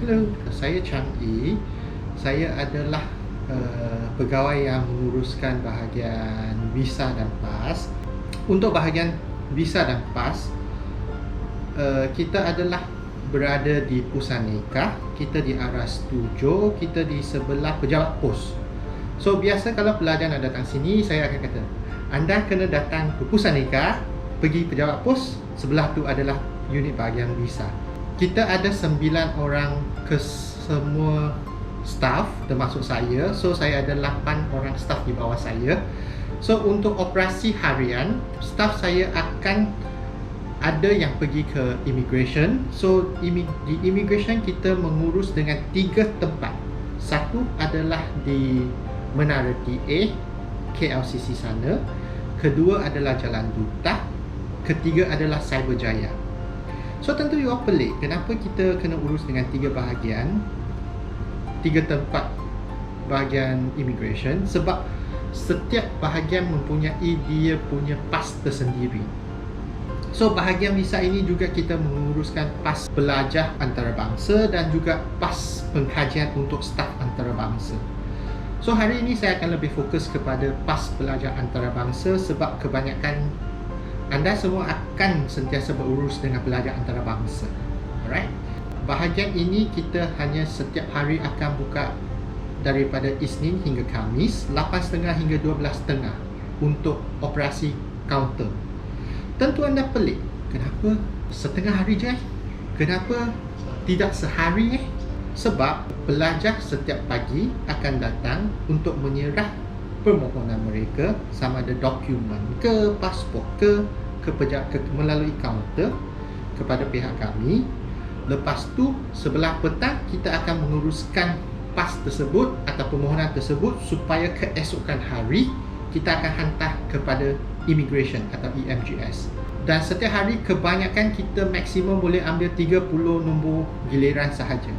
Hello, saya Chang Yi. Saya adalah pegawai yang menguruskan bahagian visa dan PAS. Untuk bahagian visa dan PAS, kita adalah berada di Pusat Nikah. Kita di Aras 7, kita di sebelah pejabat pos. So, biasa kalau pelajar nak datang sini, saya akan kata, anda kena datang ke Pusat Nikah, pergi pejabat pos, sebelah tu adalah unit bahagian visa. Kita ada 9 orang ke semua staff termasuk saya. So saya ada 8 orang staff di bawah saya. So untuk operasi harian, staff saya akan ada yang pergi ke immigration. So di immigration kita mengurus dengan 3 tempat. Satu adalah di Menara TA, KLCC sana. Kedua adalah Jalan Duta. Ketiga adalah Cyberjaya. So tentu you pelik, kenapa kita kena urus dengan 3 bahagian, 3 tempat bahagian immigration? Sebab setiap bahagian mempunyai dia punya PAS tersendiri. So bahagian visa ini juga kita menguruskan PAS pelajar antarabangsa dan juga PAS pengkajian untuk staf antarabangsa. So hari ini saya akan lebih fokus kepada PAS pelajar antarabangsa sebab kebanyakan anda semua akan sentiasa berurus dengan pelajar antarabangsa. Alright. Bahagian ini kita hanya setiap hari akan buka daripada Isnin hingga Khamis 8.30 hingga 12.30 untuk operasi kaunter. Tentu anda pelik, kenapa setengah hari je? Kenapa tidak sehari? Sebab pelajar setiap pagi akan datang untuk menyerah permohonan mereka, sama ada dokumen ke, pasport ke melalui kaunter kepada pihak kami. Lepas tu sebelah petang kita akan menguruskan PAS tersebut atau permohonan tersebut supaya keesokan hari kita akan hantar kepada immigration atau EMGS. Dan setiap hari kebanyakan kita maksimum boleh ambil 30 nombor giliran sahaja.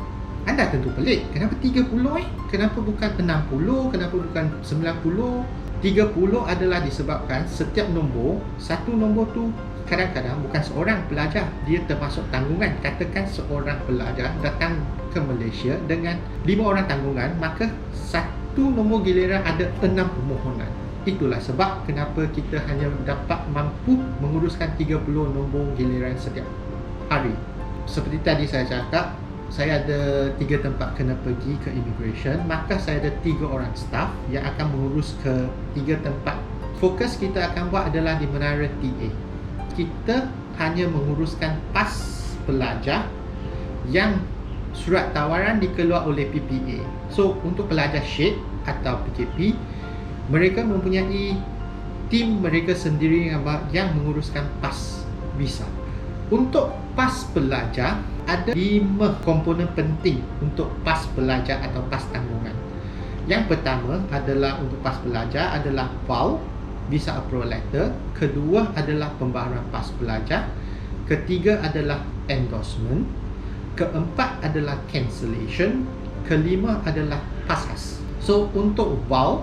Anda tentu pelik, kenapa 30 Kenapa bukan 60? Kenapa bukan 90? 30 adalah disebabkan setiap nombor, satu nombor tu kadang-kadang bukan seorang pelajar, dia termasuk tanggungan. Katakan seorang pelajar datang ke Malaysia dengan 5 orang tanggungan, maka satu nombor giliran ada 6 permohonan. Itulah sebab kenapa kita hanya dapat mampu menguruskan 30 nombor giliran setiap hari. Seperti tadi saya cakap, saya ada 3 tempat kena pergi ke immigration, maka saya ada 3 orang staff yang akan mengurus ke 3 tempat. Fokus kita akan buat adalah di Menara TA. Kita hanya menguruskan PAS pelajar yang surat tawaran dikeluar oleh PPA. So untuk pelajar syed atau PKP, mereka mempunyai tim mereka sendiri yang menguruskan PAS visa. Untuk PAS pelajar, ada 5 komponen penting untuk PAS pelajar atau PAS tanggungan. Yang pertama adalah untuk PAS pelajar adalah VAL, Visa Approval Letter. Kedua adalah pembaharuan PAS pelajar. Ketiga adalah endorsement. Keempat adalah cancellation. Kelima adalah PASAS. So untuk VAL,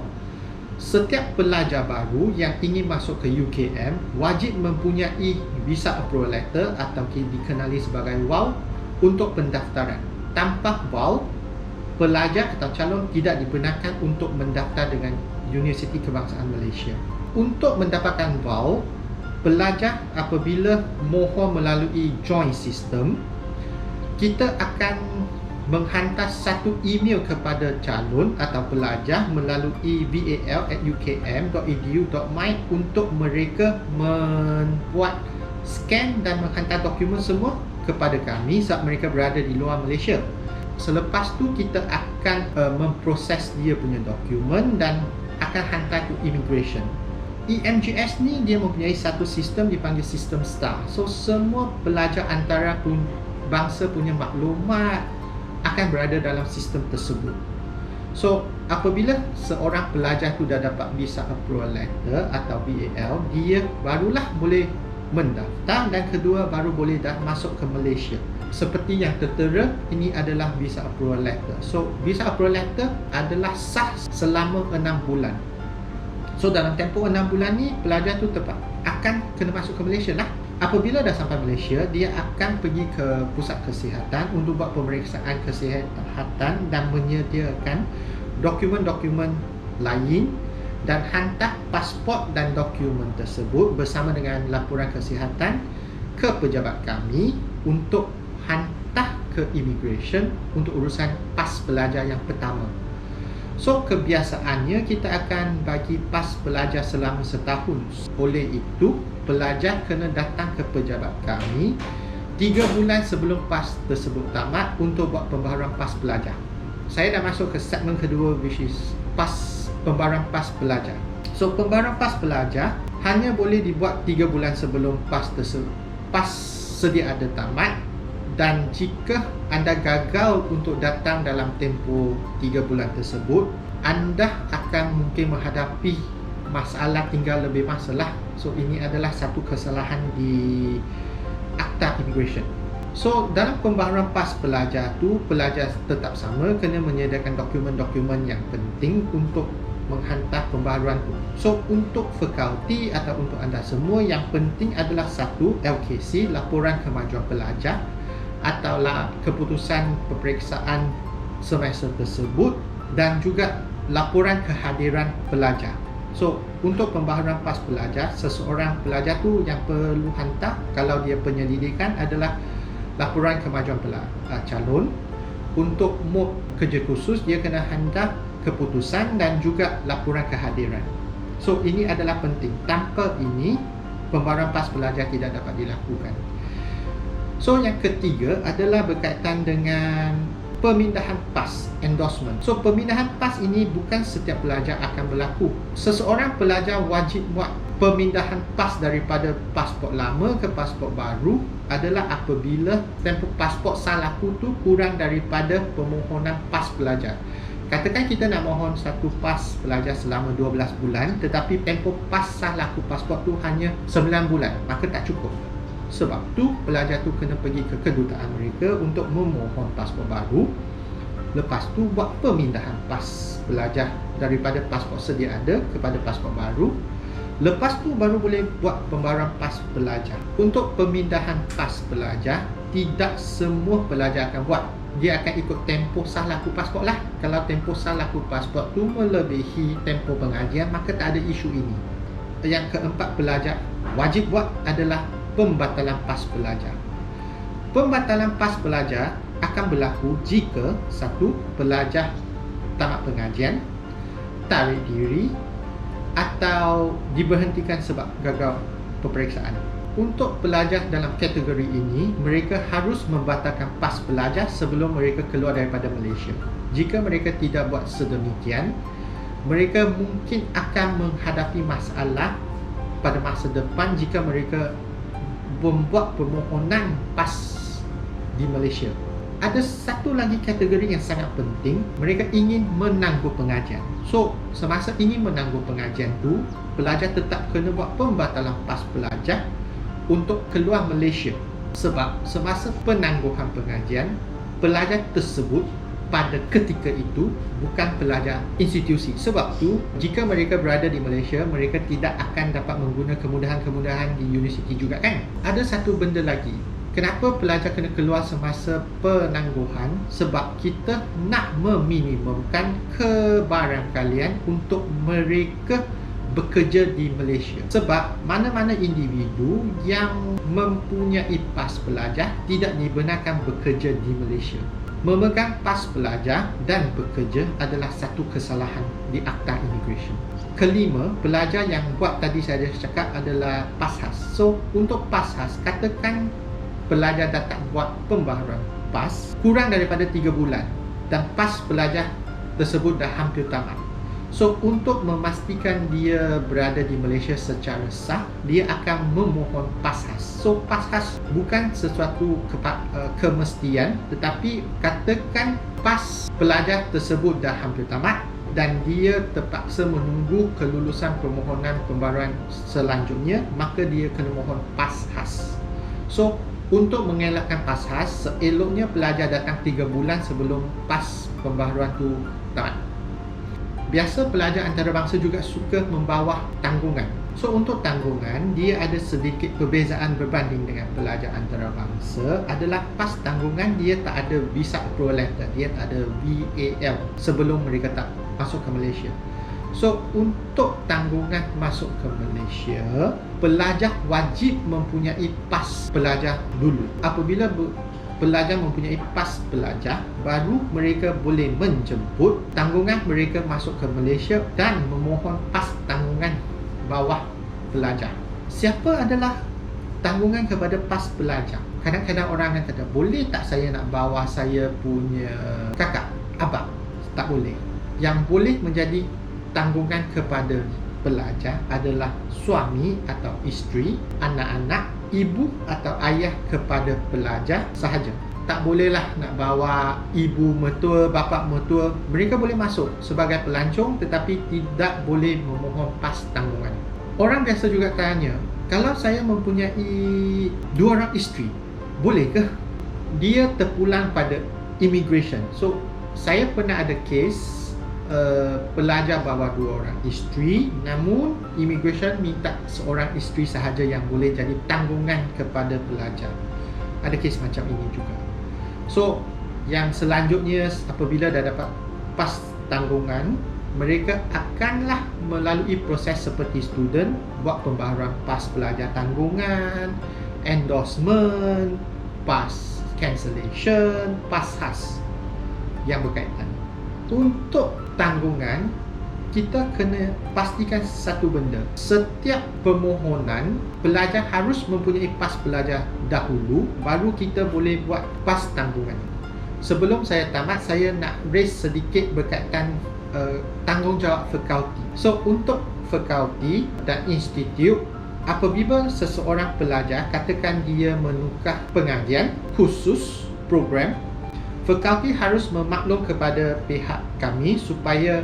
setiap pelajar baru yang ingin masuk ke UKM wajib mempunyai Visa Approval Letter atau dikenali sebagai VAL untuk pendaftaran. Tanpa VAL, pelajar atau calon tidak dibenarkan untuk mendaftar dengan Universiti Kebangsaan Malaysia. Untuk mendapatkan VAL, pelajar apabila mohon melalui joint system, kita akan menghantar satu email kepada calon atau pelajar melalui val@ukm.edu.my untuk mereka membuat scan dan menghantar dokumen semua kepada kami saat mereka berada di luar Malaysia. Selepas tu kita akan memproses dia punya dokumen dan akan hantar ke immigration. EMGS ni dia mempunyai satu sistem dipanggil sistem STAR. So semua pelajar antara bangsa punya maklumat akan berada dalam sistem tersebut. So apabila seorang pelajar tu dah dapat Visa Approval Letter atau VAL, dia barulah boleh mendaftar dan kedua baru boleh masuk ke Malaysia. Seperti yang tertera, ini adalah Visa Approval Letter. So Visa Approval Letter adalah sah selama 6 bulan. So dalam tempoh 6 bulan ni pelajar tu akan kena masuk ke Malaysia lah. Apabila dah sampai Malaysia, dia akan pergi ke pusat kesihatan untuk buat pemeriksaan kesihatan dan menyediakan dokumen-dokumen lain dan hantar pasport dan dokumen tersebut bersama dengan laporan kesihatan ke pejabat kami untuk hantar ke immigration untuk urusan pas pelajar yang pertama. So, kebiasaannya kita akan bagi pas pelajar selama setahun. Oleh itu, pelajar kena datang ke pejabat kami 3 bulan sebelum pas tersebut tamat untuk buat pembaharuan pas pelajar. Saya dah masuk ke segmen kedua, which is pembaharuan pas pelajar. So, pembaharuan pas pelajar hanya boleh dibuat 3 bulan sebelum pas sedia ada tamat, dan jika anda gagal untuk datang dalam tempoh 3 bulan tersebut, anda akan mungkin menghadapi masalah tinggal lebih masa lah. So, ini adalah satu kesalahan di Akta Immigration. So, dalam pembaharuan pas pelajar tu, pelajar tetap sama kena menyediakan dokumen-dokumen yang penting untuk menghantar pembaharuan tu. So, untuk fakulti atau untuk anda semua, yang penting adalah satu, LKC, laporan kemajuan pelajar, atau keputusan peperiksaan semester tersebut, dan juga laporan kehadiran pelajar. So, untuk pembaharuan pas pelajar, seseorang pelajar tu yang perlu hantar kalau dia penyelidikan adalah laporan kemajuan calon. Untuk mod kerja khusus, dia kena hantar keputusan dan juga laporan kehadiran. So, ini adalah penting. Tanpa ini, pembaharuan pas pelajar tidak dapat dilakukan. So, yang ketiga adalah berkaitan dengan pemindahan PAS, endorsement. So, pemindahan PAS ini bukan setiap pelajar akan berlaku. Seseorang pelajar wajib buat pemindahan PAS daripada pasport lama ke pasport baru adalah apabila tempoh pasport sah laku tu kurang daripada permohonan PAS pelajar. Katakan kita nak mohon satu PAS pelajar selama 12 bulan, tetapi tempoh PAS sah laku pasport tu hanya 9 bulan, maka tak cukup. Sebab tu pelajar tu kena pergi ke kedutaan mereka untuk memohon pasport baru. Lepas tu buat pemindahan PAS pelajar daripada pasport sedia ada kepada pasport baru. Lepas tu baru boleh buat pembaharuan PAS pelajar. Untuk pemindahan PAS pelajar, tidak semua pelajar akan buat. Dia akan ikut tempoh sah laku pasport lah. Kalau tempoh sah laku pasport tu melebihi tempoh pengajian, maka tak ada isu ini. Yang keempat pelajar wajib buat adalah pembatalan PAS pelajar. Pembatalan PAS pelajar akan berlaku jika satu, pelajar tamat pengajian, tarik diri atau diberhentikan sebab gagal peperiksaan. Untuk pelajar dalam kategori ini, mereka harus membatalkan PAS pelajar sebelum mereka keluar daripada Malaysia. Jika mereka tidak buat sedemikian, mereka mungkin akan menghadapi masalah pada masa depan jika mereka membuat permohonan PAS di Malaysia. Ada satu lagi kategori yang sangat penting, mereka ingin menangguh pengajian. So, semasa ingin menangguh pengajian tu, pelajar tetap kena buat pembatalan PAS pelajar untuk keluar Malaysia. Sebab semasa penangguhan pengajian, pelajar tersebut pada ketika itu bukan pelajar institusi. Sebab tu, jika mereka berada di Malaysia, mereka tidak akan dapat menggunakan kemudahan-kemudahan di universiti juga kan. Ada satu benda lagi. Kenapa pelajar kena keluar semasa penangguhan? Sebab kita nak meminimumkan kebarangkalian untuk mereka bekerja di Malaysia. Sebab mana-mana individu yang mempunyai PAS pelajar tidak dibenarkan bekerja di Malaysia. Memegang PAS pelajar dan bekerja adalah satu kesalahan di Akta Immigration. Kelima, pelajar yang buat tadi saya dah cakap adalah PAS-HAS. So, untuk PAS-HAS, katakan pelajar dah tak buat pembaharuan PAS kurang daripada 3 bulan dan PAS pelajar tersebut dah hampir tamat. So, untuk memastikan dia berada di Malaysia secara sah, dia akan memohon PAS-HAS. So, PAS-HAS bukan sesuatu kemestian, tetapi katakan PAS pelajar tersebut dah hampir tamat dan dia terpaksa menunggu kelulusan permohonan pembaharuan selanjutnya, maka dia kena mohon PAS-HAS. So, untuk mengelakkan PAS-HAS, seeloknya pelajar datang 3 bulan sebelum PAS pembaharuan tu tamat. Biasa pelajar antarabangsa juga suka membawa tanggungan. So untuk tanggungan, dia ada sedikit perbezaan berbanding dengan pelajar antarabangsa. Adalah PAS tanggungan dia tak ada visa approval letter, dia tak ada VAL sebelum mereka tak masuk ke Malaysia. So untuk tanggungan masuk ke Malaysia, pelajar wajib mempunyai PAS pelajar dulu. Apabila pelajar mempunyai PAS pelajar, baru mereka boleh menjemput tanggungan mereka masuk ke Malaysia dan memohon PAS tanggungan bawah pelajar. Siapa adalah tanggungan kepada PAS pelajar? Kadang-kadang orang akan kata, boleh tak saya nak bawa saya punya kakak, abang? Tak boleh. Yang boleh menjadi tanggungan kepada pelajar adalah suami atau isteri, anak-anak, ibu atau ayah kepada pelajar sahaja. Tak bolehlah nak bawa ibu mertua, bapa mertua. Mereka boleh masuk sebagai pelancong tetapi tidak boleh memohon PAS tanggungan. Orang biasa juga tanya, kalau saya mempunyai 2 orang isteri, boleh ke? Dia terpulang pada immigration. So, saya pernah ada kes pelajar bawa 2 orang isteri, namun immigration minta seorang isteri sahaja yang boleh jadi tanggungan kepada pelajar. Ada kes macam ini juga. So, yang selanjutnya apabila dah dapat PAS tanggungan, mereka akanlah melalui proses seperti student, buat pembaharuan PAS pelajar tanggungan, endorsement, PAS cancellation, PAS khas yang berkaitan. Untuk tanggungan, kita kena pastikan satu benda. Setiap permohonan, pelajar harus mempunyai PAS pelajar dahulu, baru kita boleh buat PAS tanggungan. Sebelum saya tamat, saya nak raise sedikit berkaitan tanggungjawab fakulti. So, untuk fakulti dan institut, apabila seseorang pelajar, katakan dia menukar pengajian khusus program, fakulti harus memaklum kepada pihak kami supaya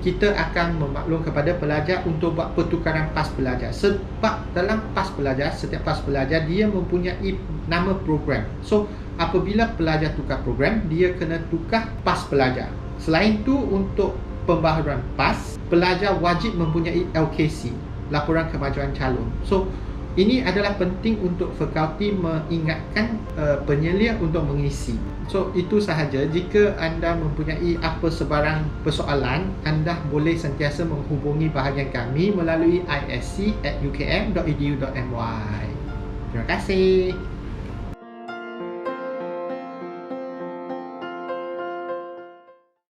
kita akan memaklum kepada pelajar untuk buat pertukaran PAS pelajar. Sebab dalam PAS pelajar, setiap PAS pelajar dia mempunyai nama program. So, apabila pelajar tukar program, dia kena tukar PAS pelajar. Selain itu, untuk pembaharuan PAS, pelajar wajib mempunyai LKC, laporan kemajuan calon. So, ini adalah penting untuk fakulti mengingatkan penyelia untuk mengisi. So, itu sahaja. Jika anda mempunyai apa sebarang persoalan, anda boleh sentiasa menghubungi bahagian kami melalui isc@ukm.edu.my. Terima kasih.